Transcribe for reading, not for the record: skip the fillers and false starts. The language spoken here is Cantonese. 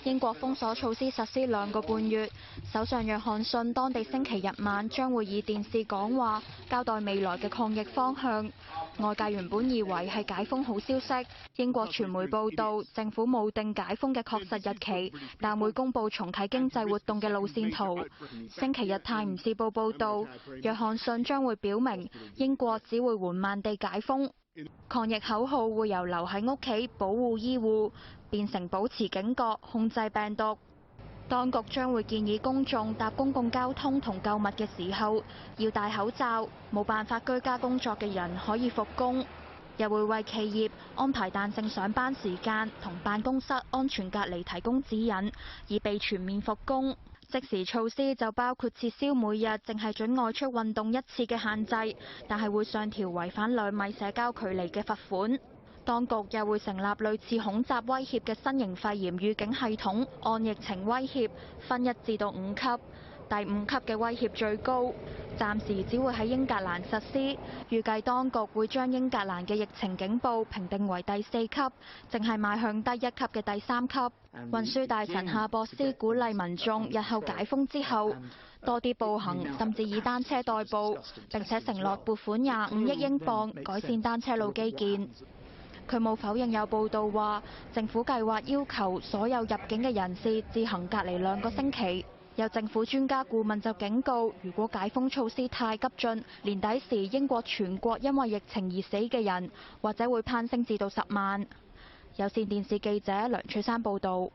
英國封鎖措施實施2個半月，首相約翰遜當地星期日晚將會以電視講話交代未來嘅抗疫方向。外界原本以為係解封好消息，英國傳媒報道政府冇定解封嘅確實日期，但會公布重啟經濟活動嘅路線圖。星期日《泰晤士報》報道，約翰遜將會表明英國只會緩慢地解封，抗疫口號會由留喺屋企保護醫護變成保持警覺控制病毒。當局將會建議公眾搭公共交通同購物嘅時候要戴口罩，冇辦法居家工作嘅人可以復工，又會為企業安排彈性上班時間同辦公室安全隔離提供指引，以備全面復工。即時措施就包括撤銷每日淨係准外出運動1次嘅限制，但係會上調違反2米社交距離嘅罰款。當局又會成立類似恐襲威脅嘅新型肺炎預警系統，按疫情威脅分1至到5級，第5級嘅威脅最高。暫時只會喺英格蘭實施，預計當局會將英格蘭嘅疫情警報評定為第4級，淨係邁向低1級嘅第3級。運輸大臣夏博斯鼓勵民眾日後解封之後多啲步行，甚至以單車代步，並且承諾撥款25億英鎊改善單車路基建。佢冇否認有報道話政府計劃要求所有入境嘅人士自行隔離2個星期。有政府專家顧問就警告，如果解封措施太急進，年底時英國全國因為疫情而死嘅人或者會攀升至到10萬。有線電視記者梁翠珊報導。